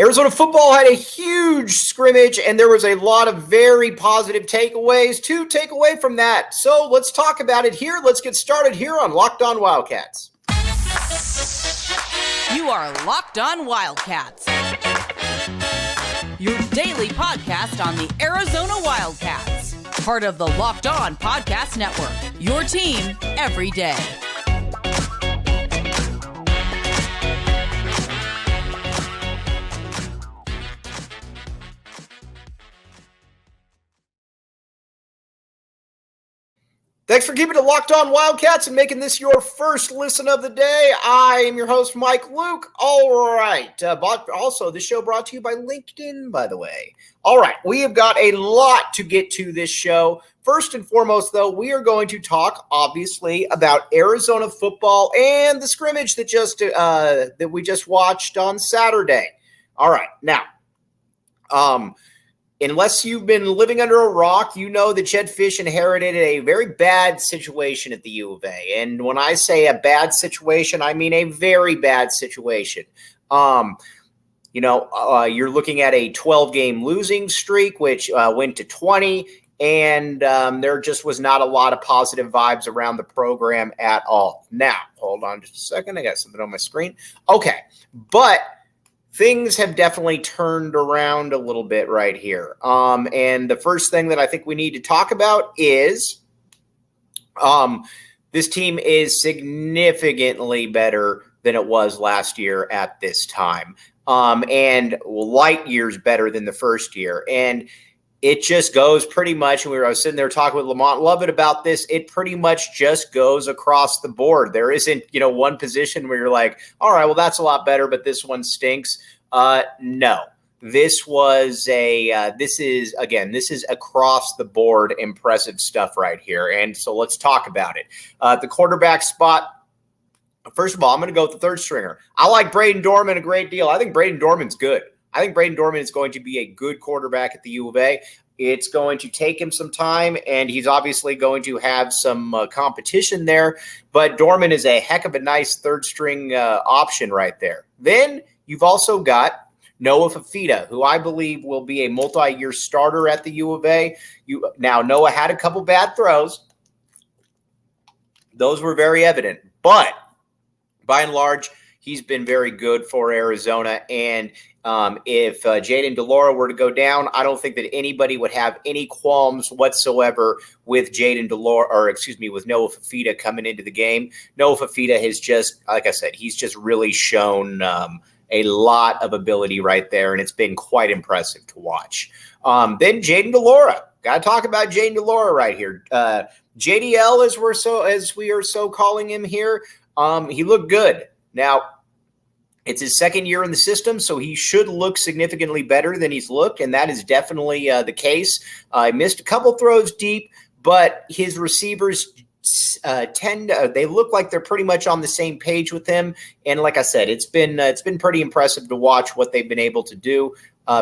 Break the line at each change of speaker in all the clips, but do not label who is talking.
Arizona football had a huge scrimmage, and there was a lot of very positive takeaways to take away from that. So let's talk about it here. Let's get started here on Locked On Wildcats.
You are Locked On Wildcats, your daily podcast on the Arizona Wildcats, part of the Locked On Podcast Network, your team every day.
Thanks for keeping it Locked On Wildcats and making this your first listen of the day. I am your host, Mike Luke. All right. Also, this show brought to you by LinkedIn, by the way. All right. We have got a lot to get to this show. First and foremost, though, we are going to talk, obviously, about Arizona football and the scrimmage that we just watched on Saturday. All right. Now, unless you've been living under a rock, you know that Jedd Fisch inherited a very bad situation at the U of A. And when I say a bad situation, I mean a very bad situation. You're looking at a 12-game losing streak, which went to 20, and there just was not a lot of positive vibes around the program at all. Now, hold on just a second. I got something on my screen. Okay, but things have definitely turned around a little bit right here. And the first thing that I think we need to talk about is this team is significantly better than it was last year at this time, and light years better than the first year. And it just goes pretty much, and I was sitting there talking with Lamont Lovett about this, it pretty much just goes across the board. There isn't, one position where you're like, all right, well, that's a lot better, but this one stinks. No. This is across the board impressive stuff right here. And so let's talk about it. The quarterback spot, first of all, I'm going to go with the third stringer. I like Braden Dorman a great deal. I think Braden Dorman's good. I think Braden Dorman is going to be a good quarterback at the U of A. It's going to take him some time, and he's obviously going to have some competition there. But Dorman is a heck of a nice third-string option right there. Then you've also got Noah Fafita, who I believe will be a multi-year starter at the U of A. Now, Noah had a couple bad throws. Those were very evident. But by and large, he's been very good for Arizona. And if Jayden de Laura were to go down, I don't think that anybody would have any qualms whatsoever with with Noah Fafita coming into the game. Noah Fafita has just, like I said, he's just really shown a lot of ability right there, and it's been quite impressive to watch. Then Jayden de Laura. Got to talk about Jayden de Laura right here. JDL, as we are so calling him here, he looked good. Now, it's his second year in the system, so he should look significantly better than he's looked, and that is definitely the case. He missed a couple throws deep, but his receivers they look like they're pretty much on the same page with him. And like I said, it's been pretty impressive to watch what they've been able to do,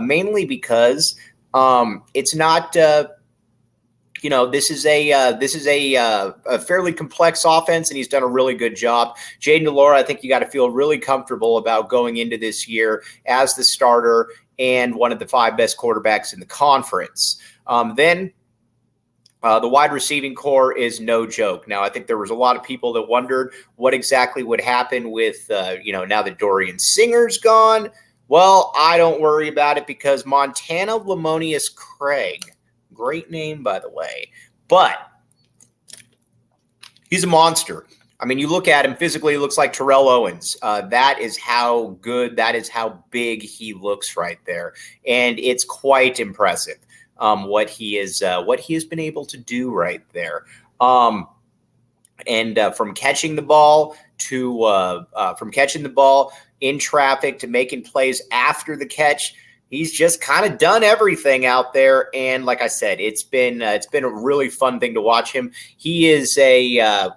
mainly because it's not. This is a fairly complex offense, and he's done a really good job. Jayden de Laura, I think you got to feel really comfortable about going into this year as the starter and one of the 5 best quarterbacks in the conference. Then the wide receiving core is no joke. Now, I think there was a lot of people that wondered what exactly would happen with, now that Dorian Singer's gone. Well, I don't worry about it because Montana Lamonius Craig, great name, by the way, but he's a monster. I mean, you look at him physically, he looks like Terrell Owens. That is how good, that is how big he looks right there. And it's quite impressive what he has been able to do right there. From catching the ball in traffic to making plays after the catch, he's just kind of done everything out there. And like I said, it's been a really fun thing to watch him. He is I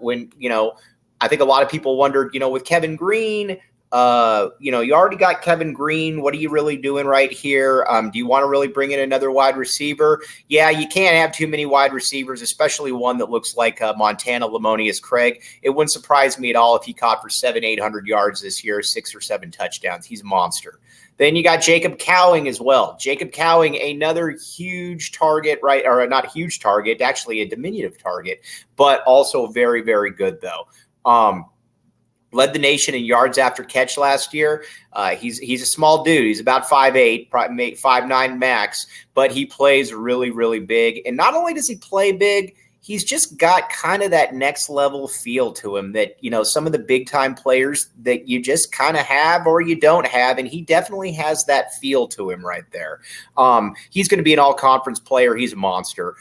think a lot of people wondered, with Kevin Green, You already got Kevin Green. What are you really doing right here? Do you want to really bring in another wide receiver? Yeah, you can't have too many wide receivers, especially one that looks like Montana Lamonius Craig. It wouldn't surprise me at all if he caught for 700-800 yards this year, 6 or 7 touchdowns. He's a monster. Then you got Jacob Cowing as well. Jacob Cowing, another huge target, right? Or not a huge target, actually a diminutive target, but also very, very good though. Led the nation in yards after catch last year. He's a small dude. He's about 5'8", 5'9" max, but he plays really, really big. And not only does he play big, he's just got kind of that next level feel to him that, some of the big time players that you just kind of have or you don't have. And he definitely has that feel to him right there. He's going to be an all conference player. He's a monster.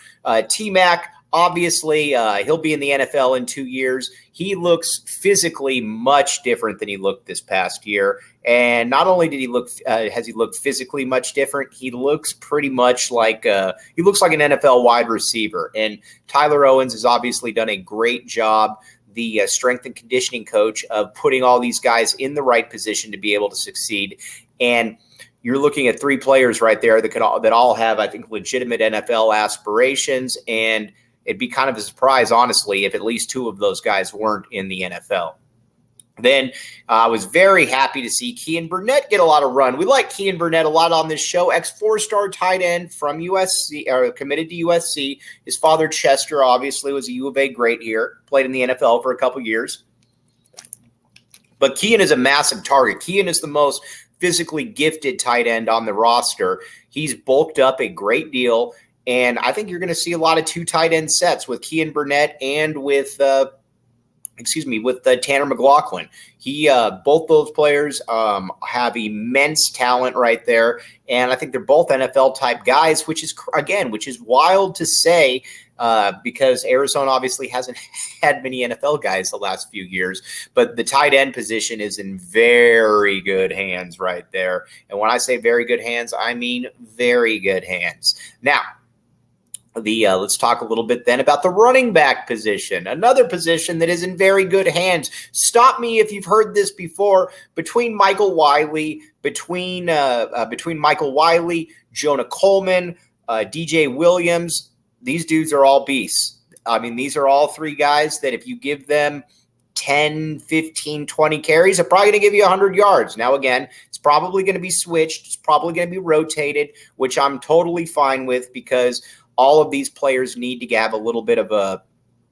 T-Mac, obviously, he'll be in the NFL in 2 years. He looks physically much different than he looked this past year. And not only did he has he looked physically much different, he looks pretty much like he looks like an NFL wide receiver. And Tyler Owens has obviously done a great job, the strength and conditioning coach, of putting all these guys in the right position to be able to succeed. And you're looking at 3 players right there that all have, I think, legitimate NFL aspirations. And it'd be kind of a surprise, honestly, if at least 2 of those guys weren't in the NFL. Then I was very happy to see Kean Burnett get a lot of run. We like Kean Burnett a lot on this show. Ex-4-star tight end from USC, or committed to USC. His father, Chester, obviously was a U of A great here. Played in the NFL for a couple years. But Kean is a massive target. Kean is the most physically gifted tight end on the roster. He's bulked up a great deal. And I think you're going to see a lot of 2 tight end sets with Kean Burnett and with Tanner McLaughlin. Both those players have immense talent right there. And I think they're both NFL type guys, which is wild to say because Arizona obviously hasn't had many NFL guys the last few years, but the tight end position is in very good hands right there. And when I say very good hands, I mean very good hands. Now, let's talk a little bit then about the running back position, another position that is in very good hands. Stop me if you've heard this before. Between Michael Wiley, Jonah Coleman, DJ Williams, these dudes are all beasts. I mean, these are all 3 guys that if you give them 10, 15, 20 carries, they're probably going to give you 100 yards. Now, again, it's probably going to be switched. It's probably going to be rotated, which I'm totally fine with because all of these players need to have a little bit of a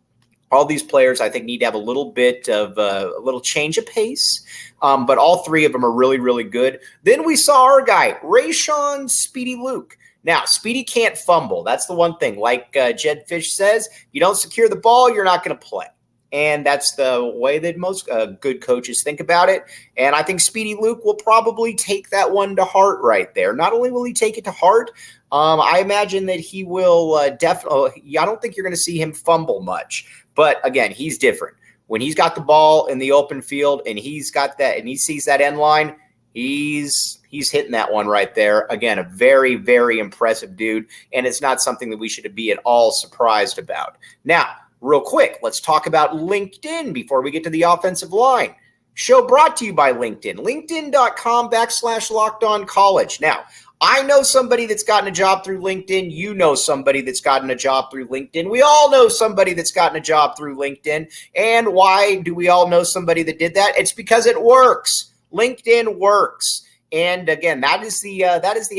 – all these players, I think, need to have a little bit of a little change of pace. But all 3 of them are really, really good. Then we saw our guy, Rayshon Speedy Luke. Now, Speedy can't fumble. That's the one thing. Like Jedd Fisch says, you don't secure the ball, you're not going to play. And that's the way that most good coaches think about it. And I think Speedy Luke will probably take that one to heart right there. Not only will he take it to heart, I imagine that he will definitely – I don't think you're going to see him fumble much. But, again, he's different. When he's got the ball in the open field and he's got that – and he sees that end line, he's hitting that one right there. Again, a very, very impressive dude. And it's not something that we should be at all surprised about. Now, real quick, let's talk about LinkedIn before we get to the offensive line. Show brought to you by LinkedIn. LinkedIn.com/LockedOnCollege. Now, I know somebody that's gotten a job through LinkedIn. You know somebody that's gotten a job through LinkedIn. We all know somebody that's gotten a job through LinkedIn. And why do we all know somebody that did that? It's because it works. LinkedIn works. And again, that is the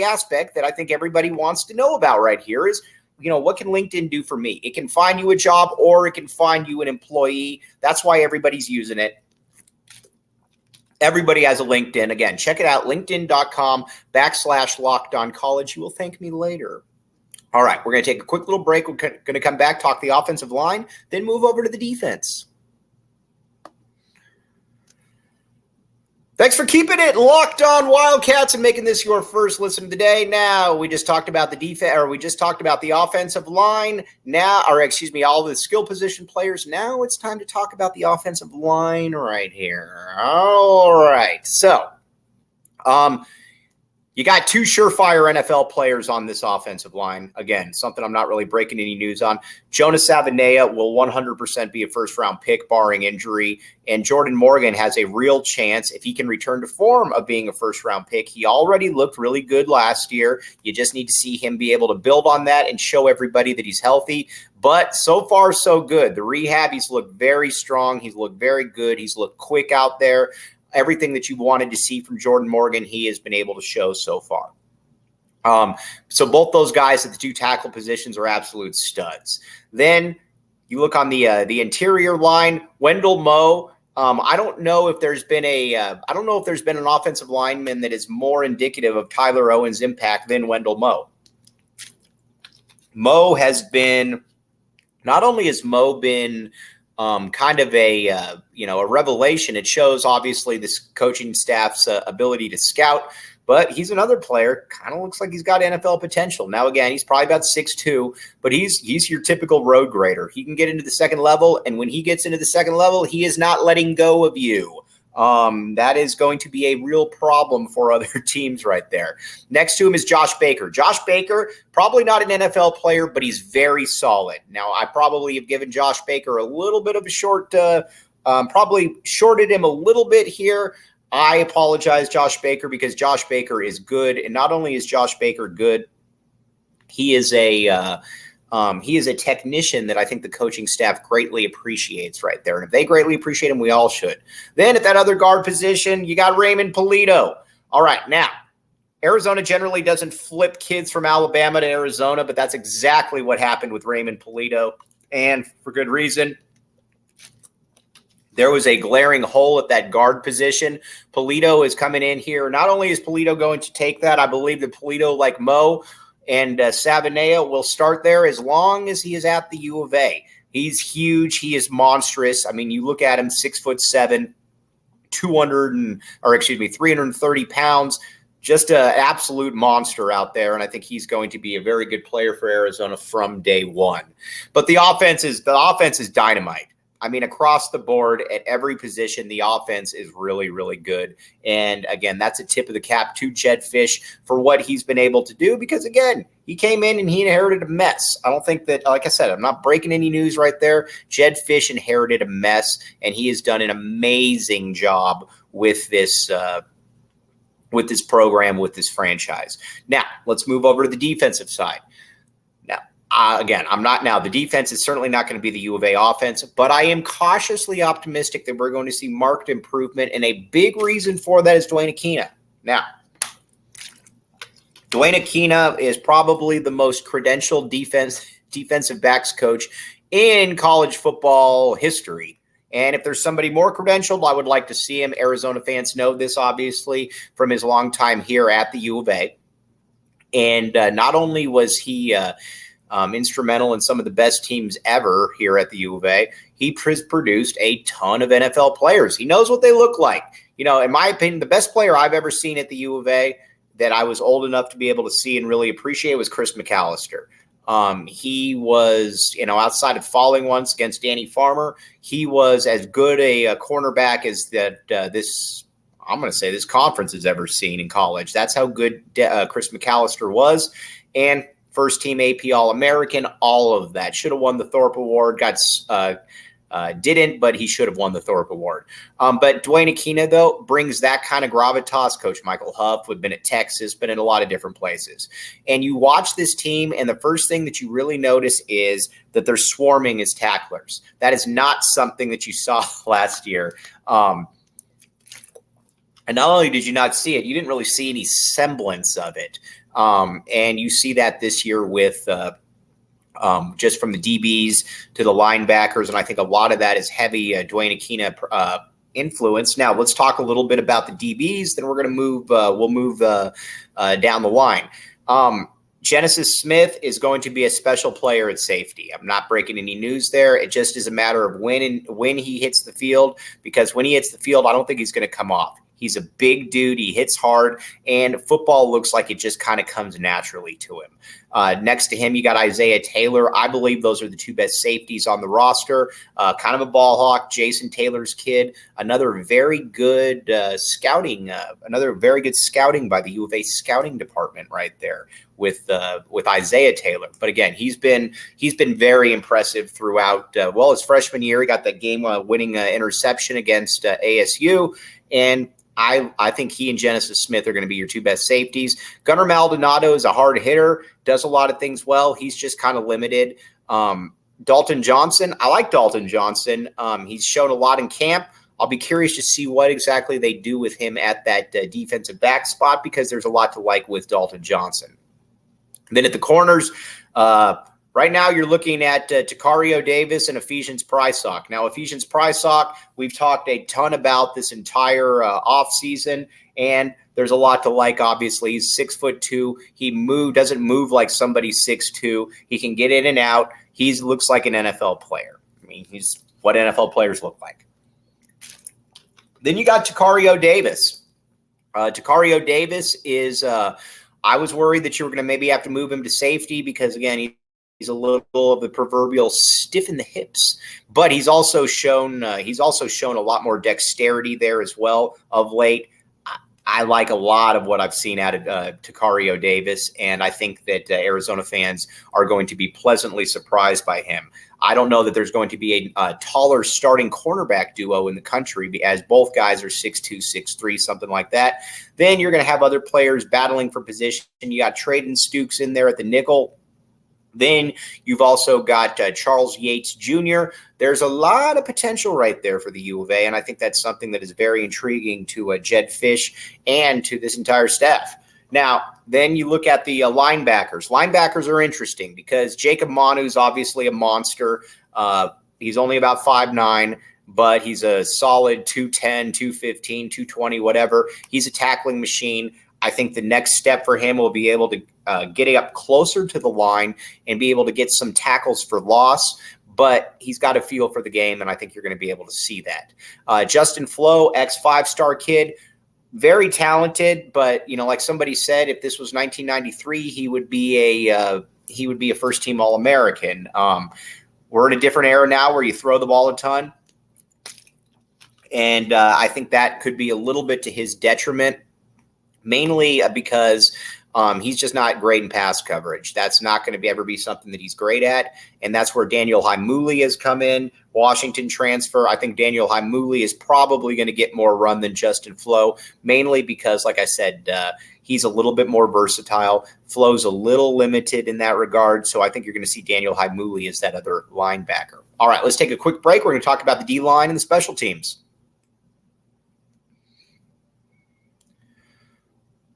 aspect that I think everybody wants to know about right here is, what can LinkedIn do for me? It can find you a job or it can find you an employee. That's why everybody's using it. Everybody has a LinkedIn. Again, check it out, linkedin.com/LockedOnCollege. You will thank me later. All right, we're going to take a quick little break. We're going to come back, talk the offensive line, then move over to the defense. Thanks for keeping it locked on Wildcats and making this your first listen of the day. Now, we just talked about the defense, or we just talked about the offensive line. All the skill position players. Now it's time to talk about the offensive line right here. All right. So, you You got two surefire NFL players on this offensive line. Again, something I'm not really breaking any news on. Jonas Savaiinaea will 100% be a first-round pick, barring injury. And Jordan Morgan has a real chance, if he can return to form, of being a first-round pick. He already looked really good last year. You just need to see him be able to build on that and show everybody that he's healthy. But so far, so good. The rehab, he's looked very strong. He's looked very good. He's looked quick out there. Everything that you wanted to see from Jordan Morgan, he has been able to show so far. So both those guys at the two tackle positions are absolute studs. Then you look on the interior line, Wendell Moe. I don't know if there's been an offensive lineman that is more indicative of Tyler Owens' impact than Wendell Moe. Moe has been, not only has Moe been kind of a revelation. It shows obviously this coaching staff's ability to scout, but he's another player. Kind of looks like he's got NFL potential. Now again, he's probably about 6'2", but he's your typical road grader. He can get into the second level, and when he gets into the second level, he is not letting go of you. That is going to be a real problem for other teams right there. Next to him is Josh Baker. Josh Baker, probably not an NFL player, but he's very solid. Now, I probably have given Josh Baker a little bit of a short, probably shorted him a little bit here. I apologize, Josh Baker, because Josh Baker is good. And not only is Josh Baker good, he is a technician that I think the coaching staff greatly appreciates right there. And if they greatly appreciate him, we all should. Then at that other guard position, you got Raymond Polito. All right, now, Arizona generally doesn't flip kids from Alabama to Arizona, but that's exactly what happened with Raymond Polito, and for good reason. There was a glaring hole at that guard position. Polito is coming in here. Not only is Polito going to take that, I believe that Polito, like Moe and Savaiinaea, will start there as long as he is at the U of A. He's huge. He is monstrous. I mean, you look at him, 6'7", 330 pounds, just an absolute monster out there. And I think he's going to be a very good player for Arizona from day one. But the offense is dynamite. I mean, across the board at every position, the offense is really, really good. And again, that's a tip of the cap to Jedd Fisch for what he's been able to do, because again, he came in and he inherited a mess. I don't think that, like I said, I'm not breaking any news right there. Jedd Fisch inherited a mess, and he has done an amazing job with this program, with this franchise. Now, let's move over to the defensive side. The defense is certainly not going to be the U of A offense, but I am cautiously optimistic that we're going to see marked improvement, and a big reason for that is Duane Akina. Now, Duane Akina is probably the most credentialed defensive backs coach in college football history. And if there's somebody more credentialed, I would like to see him. Arizona fans know this, obviously, from his long time here at the U of A. And not only was he instrumental in some of the best teams ever here at the U of A, he produced a ton of NFL players. He knows what they look like. You know, in my opinion, the best player I've ever seen at the U of A that I was old enough to be able to see and really appreciate was Chris McAllister. He was, outside of falling once against Danny Farmer, he was as good a cornerback as that this conference has ever seen in college. That's how good Chris McAllister was. And first team AP All-American, all of that. Should have won the Thorpe Award. Didn't, but he should have won the Thorpe Award. But Duane Akina, though, brings that kind of gravitas. Coach Michael Huff had been at Texas, been in a lot of different places. And you watch this team, and the first thing that you really notice is that they're swarming as tacklers. That is not something that you saw last year. And not only did you not see it, you didn't really see any semblance of it. And you see that this year with just from the DBs to the linebackers, and I think a lot of that is heavy Duane Akina influence. Now, let's talk a little bit about the DBs, then we're going to move. We'll move down the line. Genesis Smith is going to be a special player at safety. I'm not breaking any news there. It just is a matter of when he hits the field, because when he hits the field, I don't think he's going to come off. He's a big dude. He hits hard, and football looks like it just kind of comes naturally to him. Next to him, you got Isaiah Taylor. I believe those are the two best safeties on the roster. Kind of a ball hawk, Jason Taylor's kid. Another very good scouting by the U of A scouting department right there with Isaiah Taylor. But again, he's been very impressive throughout. His freshman year, he got that game-winning interception against ASU, and I think he and Genesis Smith are going to be your two best safeties. Gunnar Maldonado is a hard hitter, does a lot of things well. He's just kind of limited. Dalton Johnson, I like Dalton Johnson. He's shown a lot in camp. I'll be curious to see what exactly they do with him at that defensive back spot, because there's a lot to like with Dalton Johnson. Then at the corners, right now you're looking at Takario Davis and Ephesians Prysock. Now, Ephesians Prysock, we've talked a ton about this entire offseason, and there's a lot to like, obviously. He's 6'2". He doesn't move like somebody 6'2". He can get in and out. He looks like an NFL player. I mean, he's what NFL players look like. Then you got Takario Davis. Takario Davis is I was worried that you were going to maybe have to move him to safety because, again, he's a little of the proverbial stiff in the hips, but he's also shown a lot more dexterity there as well of late. I like a lot of what I've seen out of Takario Davis, and I think that Arizona fans are going to be pleasantly surprised by him. I don't know that there's going to be a taller starting cornerback duo in the country, as both guys are 6'2", 6'3", something like that. Then you're going to have other players battling for position. You got Traden Stukes in there at the nickel. Then you've also got Charles Yates Jr. There's a lot of potential right there for the U of A, and I think that's something that is very intriguing to Jedd Fisch and to this entire staff. Now, then you look at the linebackers. Linebackers are interesting because Jacob Manu is obviously a monster. He's only about 5'9", but he's a solid 210, 215, 220, whatever. He's a tackling machine. I think the next step for him will be able to get up closer to the line and be able to get some tackles for loss. But he's got a feel for the game, and I think you're going to be able to see that. Justin Flo, ex-5-star kid, very talented, but like somebody said, if this was 1993, he would be a first-team All-American. We're in a different era now where you throw the ball a ton, and I think that could be a little bit to his detriment, mainly because he's just not great in pass coverage. That's not going to ever be something that he's great at, and that's where Daniel Haimuli has come in, Washington transfer. I think Daniel Haimuli is probably going to get more run than Justin Flo, mainly because, like I said, he's a little bit more versatile. Flo's a little limited in that regard, so I think you're going to see Daniel Haimuli as that other linebacker. All right, let's take a quick break. We're going to talk about the D-line and the special teams.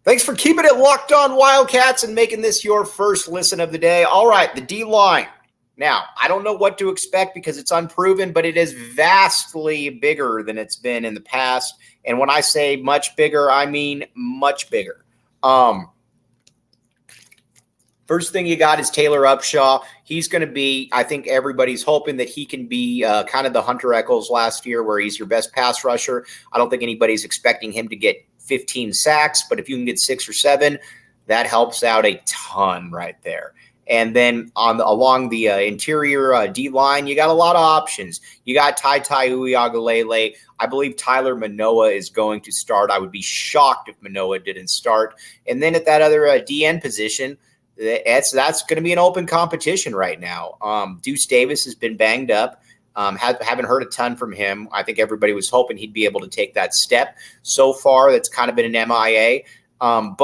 Thanks for keeping it locked on Wildcats and making this your first listen of the day. All right, the D-line. Now, I don't know what to expect because it's unproven, but it is vastly bigger than it's been in the past. And when I say much bigger, I mean much bigger. First thing you got is Taylor Upshaw. He's going to be, I think everybody's hoping that he can be kind of the Hunter Echols last year where he's your best pass rusher. I don't think anybody's expecting him to get 15 sacks, but if you can get 6 or 7, that helps out a ton right there. And then along the interior D-line, you got a lot of options. You got Tai Uiagalelei. I believe Tyler Manoa is going to start. I would be shocked if Manoa didn't start. And then at that other DN position, that's going to be an open competition right now. Deuce Davis has been banged up. Haven't heard a ton from him. I think everybody was hoping he'd be able to take that step. So far, that's kind of been an MIA. You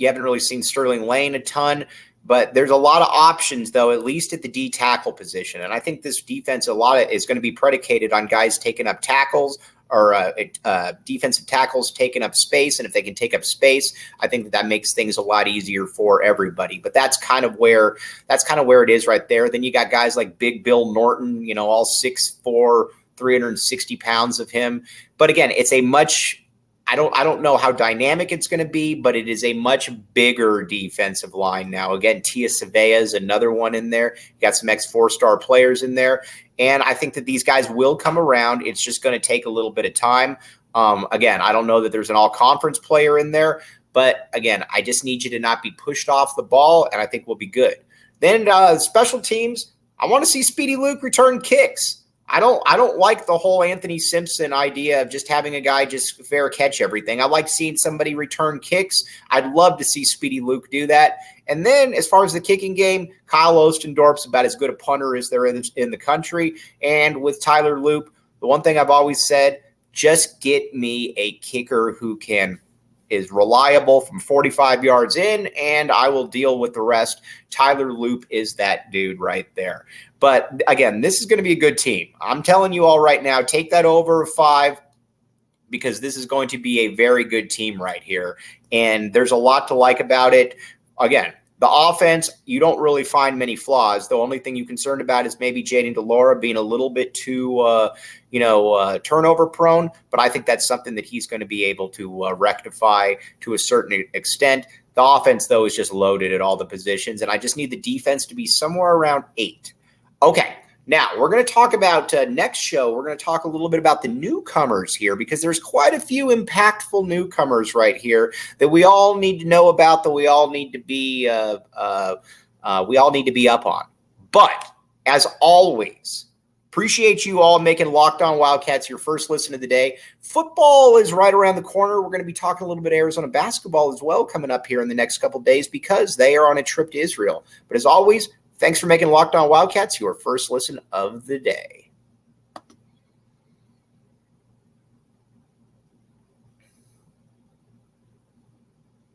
haven't really seen Sterling Lane a ton. But there's a lot of options, though, at least at the D tackle position. And I think this defense, a lot of is going to be predicated on guys taking up tackles or defensive tackles taking up space. And if they can take up space, I think that makes things a lot easier for everybody. But that's kind of where it is right there. Then you got guys like Big Bill Norton, all 6'4", 360 pounds of him. But again, it's a much I don't know how dynamic it's going to be, but it is a much bigger defensive line now. Again, Tia Savea is another one in there. You got some ex-4-star players in there. And I think that these guys will come around. It's just going to take a little bit of time. Again, I don't know that there's an all-conference player in there, but again, I just need you to not be pushed off the ball, and I think we'll be good. Then special teams, I want to see Speedy Luke return kicks. I don't like the whole Anthony Simpson idea of just having a guy just fair catch everything. I like seeing somebody return kicks. I'd love to see Speedy Luke do that. And then as far as the kicking game, Kyle Ostendorp's about as good a punter as there is in the country. And with Tyler Loop, the one thing I've always said, just get me a kicker who is reliable from 45 yards in, and I will deal with the rest. Tyler Loop is that dude right there. But again, this is going to be a good team. I'm telling you all right now, take that over 5 because this is going to be a very good team right here. And there's a lot to like about it. Again, the offense, you don't really find many flaws. The only thing you're concerned about is maybe Jayden DeLaura being a little bit too, turnover prone. But I think that's something that he's going to be able to rectify to a certain extent. The offense, though, is just loaded at all the positions. And I just need the defense to be somewhere around 8. Okay, now we're going to talk about next show. We're going to talk a little bit about the newcomers here because there's quite a few impactful newcomers right here that we all need to know about, that we all need to be up on. But as always, appreciate you all making Locked On Wildcats your first listen of the day. Football is right around the corner. We're going to be talking a little bit of Arizona basketball as well coming up here in the next couple of days because they are on a trip to Israel. But as always, thanks for making Locked On Wildcats your first listen of the day.